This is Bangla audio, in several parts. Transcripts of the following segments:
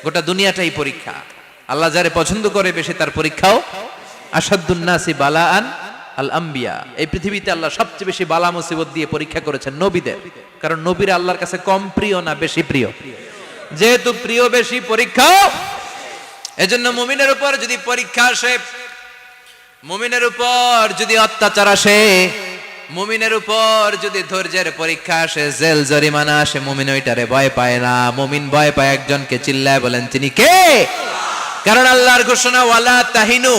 গোটা দুনিয়াটাই পরীক্ষা। আল্লাহ যারে পছন্দ করে বেশি তার পরীক্ষাও। আসাদুন নাসি বালাআন আল আম্বিয়া, এই পৃথিবীতে আল্লাহ সবচেয়ে বেশি বালা মুসিবত দিয়ে পরীক্ষা করেছেন নবীদের, কারণ নবীরা আল্লাহর কাছে কম প্রিয় না বেশি প্রিয়? যেহেতু প্রিয় বেশি, পরীক্ষা। এজন্য মুমিনের উপর যদি পরীক্ষা আসে, মুমিনের উপর যদি অত্যাচার আসে, মুমিনের উপর যদি ধৈর্যের পরীক্ষা আসে, জেল জরিমানা আসে, মুমিন ওইটারে ভয় পায় না। মুমিন ভয় পায় একজনকে, চিল্লায় বলেন তিনি কে? কারণ আল্লাহর ঘোষণা ওয়ালা তাহিনু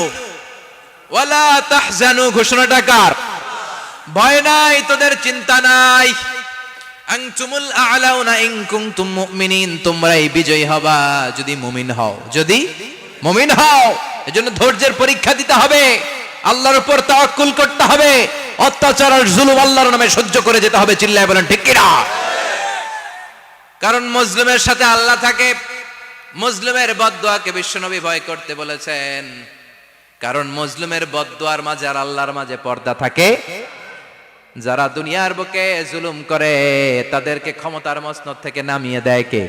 ওয়ালা তাহজানু, ঘোষণাটা কার? ভয় নাই, তোদের চিন্তা নাই। আনতুমুল আ'লাউনা ইন কুনতুম মুমিনিন, তোমরাই বিজয়ী হবা যদি মুমিন হও, যদি মুমিন হও। এজন্য ধৈর্যের পরীক্ষা দিতে হবে, আল্লাহর উপর তাওয়াক্কুল করতে হবে, অত্যাচার আর জুলুম আল্লাহর নামে সহ্য করে যেতে হবে। চিল্লায় বলেন ঠিক কি না? কারণ মজলুমের সাথে আল্লাহ থাকে। মজলুমের বদদুয়াকে বিশ্বনবী ভয় করতে বলেছেন, কারণ মজলুমের বদদুয়ার মাঝে আর আল্লাহর মাঝে পর্দা থাকে। যারা দুনিয়ার বুকে জুলুম করে তাদেরকে ক্ষমতার মসনদ থেকে নামিয়ে দেয় কে?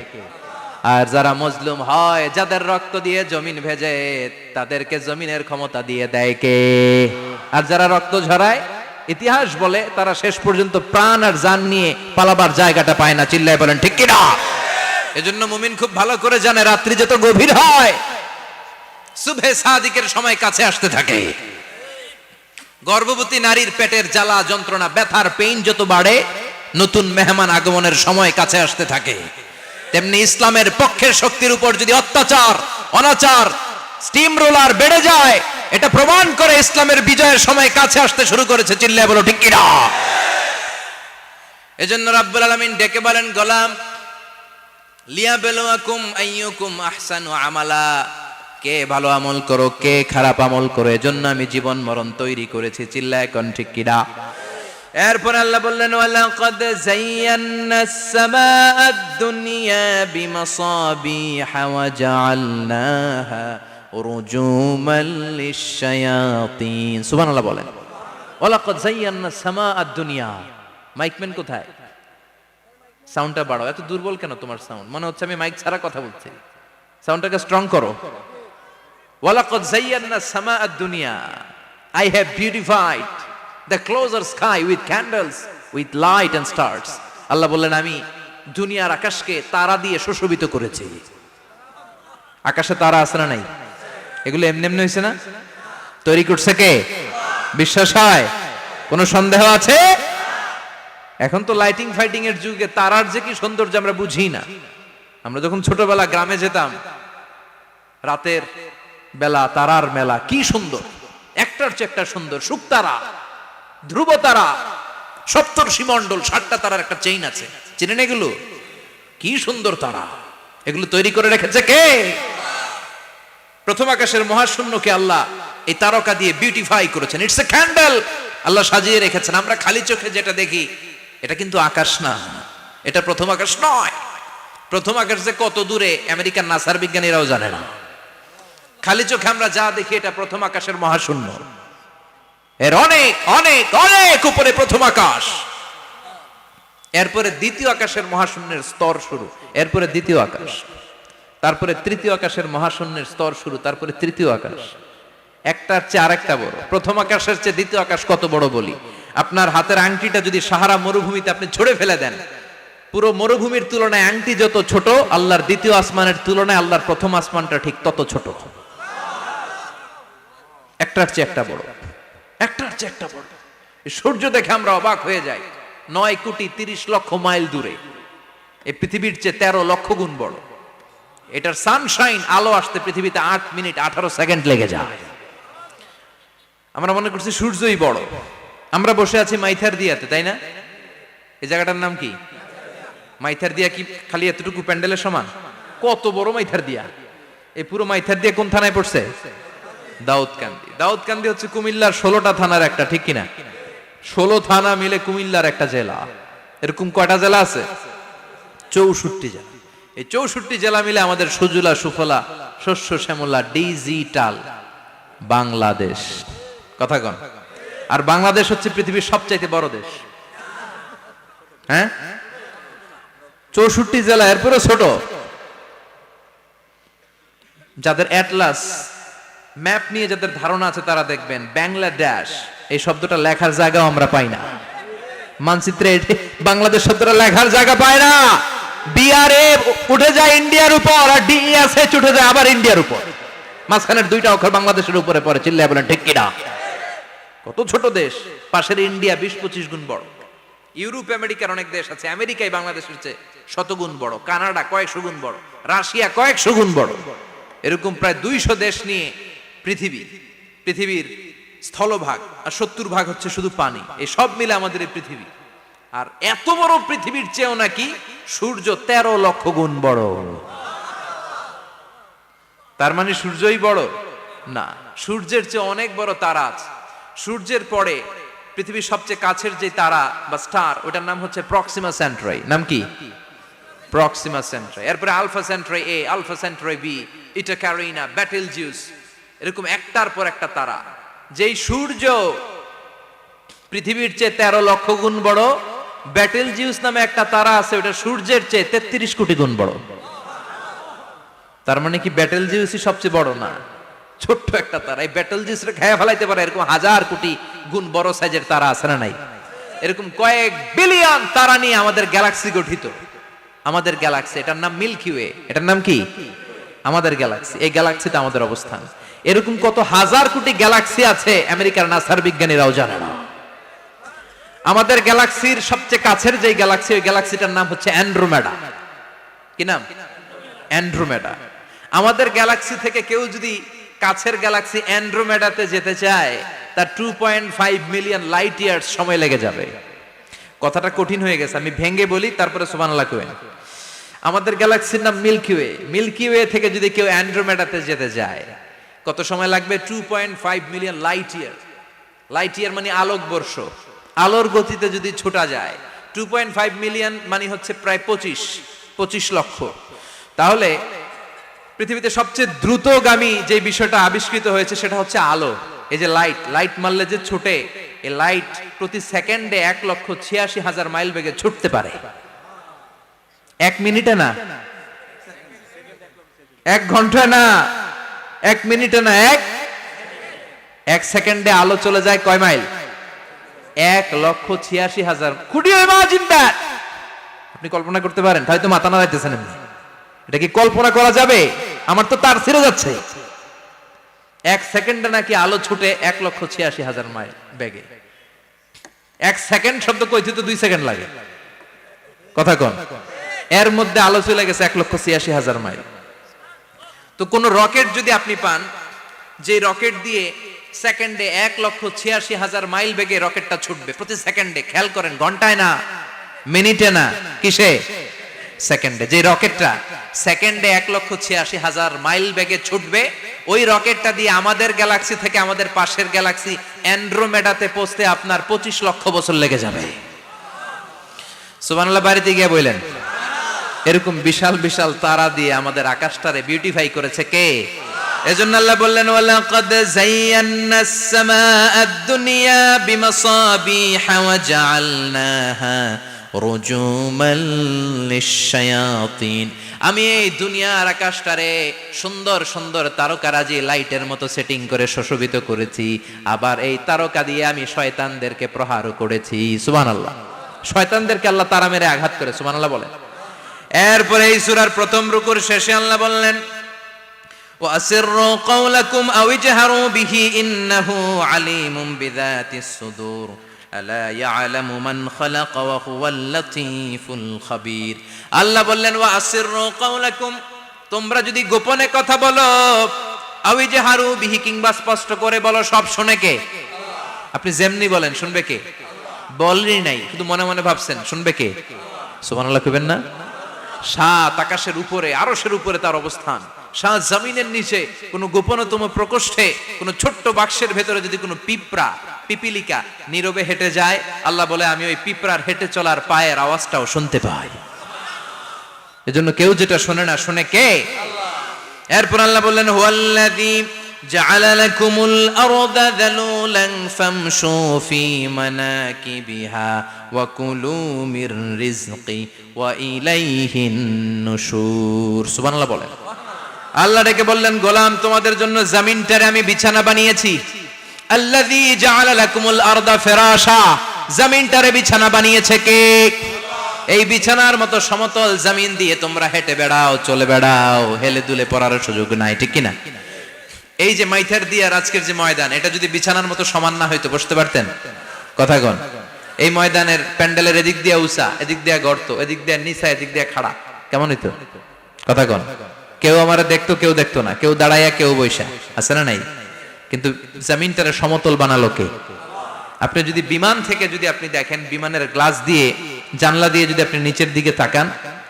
আর যারা মজলুম হয়, যাদের রক্ত দিয়ে জমিন ভেজে, তাদেরকে জমিনের ক্ষমতা দিয়ে দেয় কে? আর যারা রক্ত ঝরায়, ইতিহাস বলে তারা শেষ পর্যন্ত প্রাণ আর জান নিয়ে পালাবার জায়গাটা পায় না। চিল্লায় বলেন ঠিক কি না? এজন্য মুমিন খুব ভালো করে জানে, রাত্রি যত গভীর হয়, সুবহে সাদিকের সময় কাছে আসতে থাকে। গর্ভবতী নারীর পেটের জ্বালা যন্ত্রণা, ব্যথার পেইন যত বাড়ে, নতুন মেহমান আগমনের সময় কাছে আসতে থাকে। তেমনি ইসলামের পক্ষের শক্তির উপর যদি অত্যাচার, অনাচার, স্টিম রোলার বেড়ে যায়, এটা প্রমাণ করে ইসলামের বিজয়ের সময় কাছে আসতে শুরু করেছে। চিল্লায় বলো ঠিক কি না? এজন্য রাব্বুল আলামিন ডেকে বলেন, গোলাম লিয়াবলুয়াকুম আইয়ুকুম আহসানু আমালা, কে ভালো আমল করো, কে খারাপ আমল করো, এজন্য আমি জীবন মরণ তৈরি করেছি। চিল্লায় কোন ঠিক কি না? এরপর আল্লাহ বললেন, ওয়ালাকাদ যায়্যানাস সামাআদ দুনিয়া বিমাসাবিহা ওয়া জাআলনাহা রুজুমান লিশ-শায়াতিন। সুবহানাল্লাহ বলেন। ওয়ালাকাদ যায়্যানাস সামাআদ দুনিয়া। মাইকম্যান কোথায়? সাউন্ডটা বাড়াও। এত দুর্বল কেন তোমার সাউন্ড? মনে হচ্ছে আমি মাইক ছাড়া কথা বলছি। সাউন্ডটাকে স্ট্রং করো। ওয়ালাকাদ যায়্যানাস সামাআদ দুনিয়া, I have beautified the closer sky with candles, with light and stars. আল্লাহ বললেন, আমি দুনিয়ার আকাশকে তারা দিয়ে সুশোভিত করেছি। আকাশে তারা আছে না নাই? এগুলো এমনি এমনি হয়েছে না? তৈরি করছে কে? বিশ্বাস হয়? কোনো সন্দেহ আছে? এখন তো লাইটিং ফাইটিং এর যুগে তারার যে কি সৌন্দর্য আমরা বুঝি না। আমরা যখন ছোটবেলা গ্রামে যেতাম, রাতের বেলা তারার মেলা, কি সুন্দর, একটার চেয়ে একটা সুন্দর। শুকতারা, ধ্রুব তারা, সপ্তর্ষি মণ্ডল, 7টা তারার একটা চেইন আছে, চিনেন এগুলো? কি সুন্দর তারা! এগুলো তৈরি করে রেখেছে কে? প্রথম আকাশের মহাশূন্যকে আল্লাহ এই তারকা দিয়ে বিউটিফাই করেছেন। ইটস এ ক্যান্ডেল, আল্লাহ সাজিয়ে রেখেছেন। আমরা খালি চোখে যেটা দেখি, এটা কিন্তু আকাশ না, এটা প্রথম আকাশ নয়। প্রথম আকাশ যে কত দূরে আমেরিকার নাসার বিজ্ঞানীরাও জানে না। খালি চোখে আমরা যা দেখি, এটা প্রথম আকাশের মহাশূন্য। এর অনেক অনেক অনেক উপরে প্রথম আকাশ। এরপরে দ্বিতীয় আকাশের মহাশূন্যের স্তর শুরু, এরপরে দ্বিতীয় আকাশ, তারপরে তৃতীয় আকাশের মহাশূন্যের স্তর শুরু, তারপরে তৃতীয় আকাশ। একটার চেয়ে আরেকটা বড়। প্রথম আকাশের চেয়ে দ্বিতীয় আকাশ কত বড় বলি, আপনার হাতের আংটিটা যদি সাহারা মরুভূমিতে আপনি ছুঁড়ে ফেলে দেন, পুরো মরুভূমির তুলনায় আংটি যত ছোট, আল্লাহর দ্বিতীয় আসমানের তুলনায় আল্লাহর প্রথম আসমানটা ঠিক তত ছোট। একটার চেয়ে একটা বড়, একটার চেয়ে একটা বড়। সূর্য দেখে আমরা অবাক হয়ে যাই, 9,30,00,000 মাইল দূরে। এই পৃথিবীর চেয়ে 13 লক্ষ গুণ বড়। এটার সানশাইন, আলো আসতে পৃথিবীতে 8 মিনিট 18 সেকেন্ড লেগে যায়। আমরা মনে করছি সূর্যই বড়। আমরা বসে আছি মাইথার দিয়াতে, তাই না? এই জায়গাটার নাম কি? মাইথার দিয়া। কি খালি এতটুকু প্যান্ডেলের সমান? কত বড় মাইথার দিয়া! এই পুরো মাইথার দিয়া কোন থানায় পড়ছে? দাউদকান্দি। দাউদকান্দি হচ্ছে কুমিল্লার 16টা থানার একটা, ঠিক কিনা? 16 থানা মিলে কুমিল্লার একটা জেলা। এরকম কয়টা জেলা আছে? 64 জেলা। এই 64 জেলা মিলে আমাদের সুজলা সুফলা শস্য শ্যামলা ডিজিটাল বাংলাদেশ। কথা কন। আর বাংলাদেশ হচ্ছে পৃথিবীর সবচাইতে বড় দেশ। হ্যাঁ, 64 জেলা, এরপরে ছোট। যাদের অ্যাটলাস ম্যাপ নিয়ে যাদের ধারণা আছে তারা দেখবেন বাংলাদেশ এই শব্দটা লেখার জায়গাও আমরা পাই না। মানচিত্রে বাংলাদেশ শব্দটা লেখার জায়গা পায় না। বিআরএ উঠে যায় ইন্ডিয়ার উপর, আর ডিএসএচ উঠে যায় আবার ইন্ডিয়ার উপর। মাঝখানের দুইটা অক্ষর বাংলাদেশের উপরে পড়ে। চিল্লায় বলেন ঠিক কিনা? কত ছোট দেশ, পাশের ইন্ডিয়া 20-25 গুণ বড়। ইউরোপ আমেরিকার অনেক দেশ আছে, আমেরিকায় বাংলাদেশের চেয়ে শতগুণ বড়, কানাডা কয়েকশো গুণ বড়, রাশিয়া কয়েকশো গুণ বড়। এরকম প্রায় 200 দেশ নিয়ে পৃথিবীর স্থলভাগ, আর 70% হচ্ছে শুধু পানি। এই সব মিলে আমাদের এই পৃথিবী। আর এত বড় পৃথিবীর চেয়েও নাকি সূর্য 13 লক্ষ গুণ বড়। তার মানে সূর্যই বড় না, সূর্যের চেয়ে অনেক বড় তারা আছে। সূর্যের পরে পৃথিবীর সবচেয়ে কাছের যে তারা বা স্টার, ওটার নাম হচ্ছে প্রক্সিমা সেন্ট্রাই। নাম কি? প্রক্সিমা সেন্ট্রাই। এরপরে আলফা সেন্ট্রাই এ, আলফা সেন্ট্রাই বি, ইটা ক্যারিনা, বেটেলজিউস, এরকম একটার পর একটা তারা। যেই সূর্য পৃথিবীর চেয়ে 13 লক্ষ গুণ বড়, বেটেলজিউস নামে একটা তারা আছে, ওটা সূর্যের চেয়ে 33 কোটি গুণ বড়। তার মানে কি বেটেলজিউসই সবচেয়ে বড় না? ছোট্ট একটা তারা। এই বেটেলজিউসরে খেয়ে ফেলাইতে পারে এরকম 1000 কোটি গুণ বড় সাইজের তারা আছে না নাই? এরকম কয়েক বিলিয়ন তারা নিয়ে আমাদের গ্যালাক্সি গঠিত। আমাদের গ্যালাক্সি, এটার নাম মিল্কি ওয়ে। এটার নাম কি? আমাদের গ্যালাক্সি। এই গ্যালাক্সিতে আমাদের অবস্থান। এরকম কত হাজার কোটি গ্যালাক্সি আছে আমেরিকার নাসার বিজ্ঞানীরাও জানে না। আমাদের গ্যালাক্সির সবচেয়ে কাছের যে গ্যালাক্সি, ওই গ্যালাক্সিটার নাম হচ্ছে অ্যান্ড্রোমেডা। কি নাম? অ্যান্ড্রোমেডা। আমাদের গ্যালাক্সি থেকে কেউ যদি কাছের গ্যালাক্সি অ্যান্ড্রোমেডাতে যেতে চায়, তার 2.5 মিলিয়ন লাইট ইয়ার্স সময় লেগে যাবে। কথাটা কঠিন হয়ে গেছে, আমি ভেঙে বলি, তারপরে সুবহানাল্লাহ কইবেন। আমাদের গ্যালাক্সির নাম মিল্কি ওয়ে। মিল্কি ওয়ে থেকে যদি কেউ অ্যান্ড্রোমেডাতে যেতে যায়, কত সময় লাগবে? 2.5 million light year. Light year মানে আলোকবর্ষ। আলোর গতিতে যদি ছোটা যায়, 2.5 মিলিয়ন মানে হচ্ছে প্রায় 25 লক্ষ। তাহলে পৃথিবীতে সবচেয়ে দ্রুতগামী যে বিষয়টা আবিষ্কৃত হয়েছে সেটা হচ্ছে আলো। এই যে লাইট মারলে যে ছুটে, এই লাইট প্রতি সেকেন্ডে 1,86,000 মাইল বেগে ছুটতে পারে। 1 মিনিটে না, 1 ঘন্টা না, 1 মিনিটে না, 1 সেকেন্ডে আলো চলে যায় কয় mile? 1,86,000। Could you imagine that? আপনি কল্পনা করতে পারেন? হয়তো মাথা নাড়াইতেছেন এমনি। এটা কি কল্পনা করা যাবে? আমার তো তার ছিঁড়ে যাচ্ছে। 1 সেকেন্ডে নাকি আলো ছুটে 1,86,000 মাইল বেগে। 1 সেকেন্ড শব্দ কইতে তো 2 সেকেন্ড লাগে। কথা কোন? এর মধ্যে আলো চলে গেছে 1,86,000 মাইল। তো কোন রকেট যদি আপনি পান, যে রকেট দিয়ে সেকেন্ডে 1,86,000 মাইল বেগে রকেটটা ছুটবে প্রতি সেকেন্ডে, খেয়াল করেন, ঘন্টায় না, মিনিটে না, কিসে? সেকেন্ডে। যে রকেটটা সেকেন্ডে 1,86,000 মাইল বেগে ছুটবে, ওই রকেটটা দিয়ে আমাদের গ্যালাক্সি থেকে আমাদের পাশের গ্যালাক্সি অ্যান্ড্রোমেডাতে পৌঁছতে আপনার 25 লক্ষ বছর লেগে যাবে। সুবহানাল্লাহ বাড়িতে গিয়ে বললেন। এরকম বিশাল বিশাল তারা দিয়ে আমাদের আকাশটারে বিউটিফাই করেছে কে? এজন্য আল্লাহ বললেন, ওয়ালাকাদ যায়্যানাস সামাআদ দুনিয়া বিমাসাবিহা ওয়া জাআলনাহা রুজুমাল লিশ-শায়াতিন। আমি এই দুনিয়ার আকাশটারে সুন্দর সুন্দর তারকারাজি লাইটের মতো সেটিং করে সুশোভিত করেছি। আবার এই তারকা দিয়ে আমি শয়তানদেরকে প্রহারও করেছি। সুবহানাল্লাহ। শয়তানদেরকে আল্লাহ তারা মেরে আঘাত করে। সুবহানাল্লাহ বলেন। এরপরে এই সূরার প্রথম রুকুর শেষে আল্লাহ বললেন, ওয়াসিররু কাওলাকুম আও ইজহারু বিহি ইন্নাহু আলিমুম বিযাতিস সুদূর আলা ইয়ালামু মান খালাকা ওয়া হুয়াল লাতীফুল খাবীর। আল্লাহ বললেন, ওয়াসিররু কাওলাকুম, তোমরা যদি গোপনে কথা বলো, আও ইজহারু বিহি, কিংবা স্পষ্ট করে বলো, সব শুনে কে? আপনি যেমনি বলেন শুনবে কে? বলেনই নাই, শুধু মনে মনে ভাবছেন, শুনবে কে? সুবহানাল্লাহ কইবেন না? সাত আকাশের উপরে, আরশের উপরে তার অবস্থান, সাত জমিনের নিচে কোন গোপনতম প্রকোষ্ঠে, কোন ছোট্ট বাক্সের ভেতরে যদি কোনো পিপিলিকা নীরবে হেঁটে যায়, আল্লাহ বলে আমি ওই পিঁপড়ার হেঁটে চলার পায়ের আওয়াজটাও শুনতে পাই। এজন্য কেউ যেটা শোনে না, শুনে কে? এরপর আল্লাহ বললেন, হুয়াল্লাযী জাআলা লাকুমুল আরদা যালুলান ফামশু ফি মানাকিবিহা ওয়া কুলু মির রিজকি ওয়া ইলাইহিন নুশুর। সুবহানাল্লাহ বলেন। আল্লাহ ডেকে বললেন, গোলাম তোমাদের জন্য জমিনটারে আমি বিছানা বানিয়েছি। আল্লাযী জাআলা লাকুমুল আরদা ফিরাশা, জমিনটারে বিছানা বানিয়েছে কে? এই বিছানার মতো সমতল জমিন দিয়ে তোমরা হেঁটে বেড়াও, চলে বেড়াও, হেলে দুলে পড়ার সুযোগ নাই, ঠিক কিনা? এই যে মাইথার দিয়ে আর আজকের যে ময়দান, এটা যদি বিছানার মতো সমান না হইতো বসতে পারতেন? কথা কন। এই ময়দানের প্যান্ডেলের এদিক দিয়ে উঁচা, এদিক দিয়ে গর্ত, এদিক দিয়ে নিচা, এদিক দিয়ে খাড়া, কেমন হইতো? কথা কন। কেউ আমারে দেখতো, কেউ দেখতো না, কেউ দাঁড়াইয়া, কেউ বৈশা, আছে না নাই? কিন্তু জমিনটারে সমতল বানালো কে? আপনি যদি বিমান থেকে যদি আপনি দেখেন, বিমানের গ্লাস দিয়ে, জানলা দিয়ে যদি আপনি নিচের দিকে তাকান,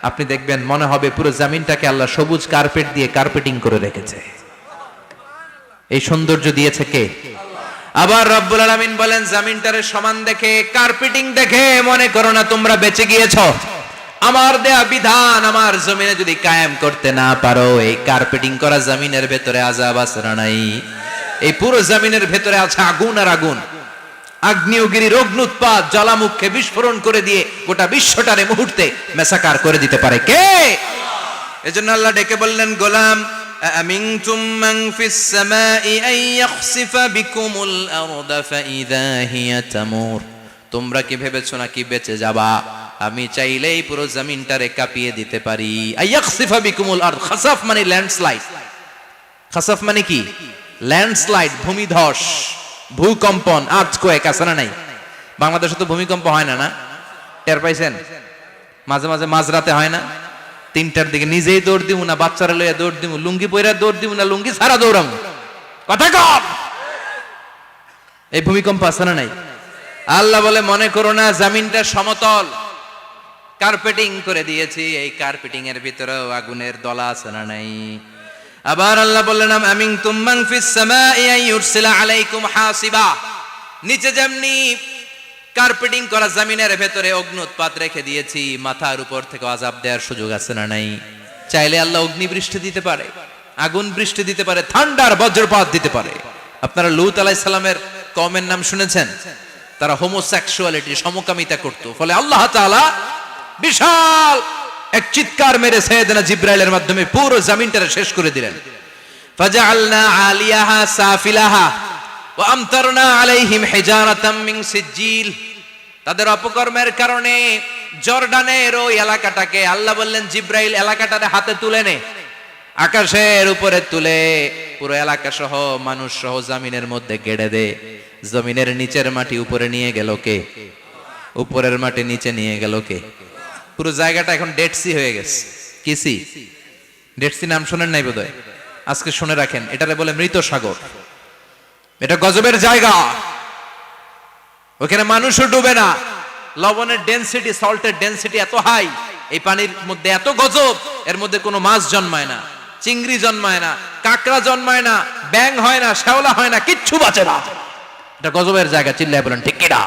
আপনি দেখবেন মনে হবে পুরো জমিনটাকে আল্লাহ সবুজ কার্পেট দিয়ে কার্পেটিং করে রেখেছে। এই সৌন্দর্য দিয়েছে কে? আবার রব্বুল আলামিন বলেন, জমিনটারে সমান দেখে, কার্পেটিং দেখে মনে করো না তোমরা বেঁচে গিয়েছো। আমার দেয়া বিধান আমার জমিনে যদি কায়েম করতে না পারো, এই কার্পেটিং করা জমিনের ভেতরে আযাব আছে না নাই? এই পুরো জমিনের ভেতরে আছে আগুন আর আগুন। আগ্নেয়গিরির অগ্নুৎপাত জ্বালামুখে বিস্ফোরণ করে দিয়ে গোটা বিশ্বটারে মুহূর্তে মেসাকার করে দিতে পারে কে? এজন্য আল্লাহ ডেকে বললেন, গোলাম আমিনতুম মান ফিস সামাই আন ইয়াখসিফা বিকুমুল আরদা ফাইযা হিয়া তামুর, তোমরা কি ভেবেছো নাকি বেঁচে যাবা? আমি চাইলেই পুরো জমিনটারে কাঁপিয়ে দিতে পারি। আন ইয়াখসিফা বিকুমুল আরদ, খাসাফ মানে ল্যান্ডস্লাইড। খাসাফ মানে কি? ল্যান্ডস্লাইড, ভূমিধস, ভূকম্পন, আর্থকোয়েক, আছে না নাই? বাংলাদেশে তো ভূমিকম্প হয় না, না? টের পাইছেন? মাঝে মাঝে মাঝরাতে হয় না? 3টার দিকে নিজেই দৌড় দিব না বাচ্চারা লইয়া দৌড় দিব, লুঙ্গি পইরা দৌড় দিব না লুঙ্গি ছাড়া দৌড়াম, কথা কম। এই ভূমিকম্প আছে না নাই? আল্লাহ বলে, মনে করো না জমিনটা সমতল, কার্পেটিং করে দিয়েছি, এই কার্পেটিং এর ভিতরেও আগুনের দলা আছে না নাই? আবার আল্লাহ বললেন, আমিনতুম মান ফিস সামাই আন ইউরসিলা আলাইকুম হাসিবা, নিচে যেমনি কার্পেটিং করা জমিনের ভেতরে অগ্নুৎপাত রেখে দিয়েছি, মাথার উপর থেকে আযাব দেওয়ার সুযোগ আছে না নাই? চাইলে আল্লাহ অগ্নি বৃষ্টি দিতে পারে, আগুন বৃষ্টি দিতে পারে, ঠান্ডার বজ্রপাত দিতে পারে। আপনারা লূত আলাইহিস সালামের কওমের নাম শুনেছেন? তারা হোমোসেক্সুয়ালিটি, সমকামিতা করত, ফলে আল্লাহ তাআলা বিশাল এক চিৎকার মেরে সাইয়েদনা জিবরাইলের মাধ্যমে পুরো জমিনটারে শেষ করে দিলেন। ফাজআলনা আলিয়াহা সাফিলাহা ওয়া আমতারনা আলাইহিম হিজারাতাম মিন সিজিল, তাদের অপকর্মের কারণে জর্ডানের ওই এলাকাটাকে আল্লাহ বললেন, জিবরাইল এলাকাটারে হাতে তুলে নে, আকাশের উপরে তুলে পুরো এলাকা সহ মানুষ সহ জমিনের মধ্যে গেড়ে দে। জমিনের নিচের মাটি উপরে নিয়ে গেল কে? উপরের মাটি নিচে নিয়ে গেল কে? পুরো জায়গাটা এখন ডেড সি হয়ে গেছে। কি সি? ডেড সি নাম শোনেন নাই বোধহয়? আজকে শুনে রাখেন, এটারে বলে মৃত সাগর। এটা গজবের জায়গা, ওখানে মানুষও ডুবে না। লবণের ডেনসিটি, সল্টের ডেনসিটি এত হাই, এই পানির মধ্যে এত গজব, এর মধ্যে কোনো মাছ জন্মায় না, চিংড়ি জন্মায় না, কাঁকড়া জন্মায় না, ব্যাং হয় না, শ্যাওলা হয় না, কিচ্ছু বাঁচে না। এটা গজবের জায়গা। চিল্লায় বলেন ঠিক কিনা?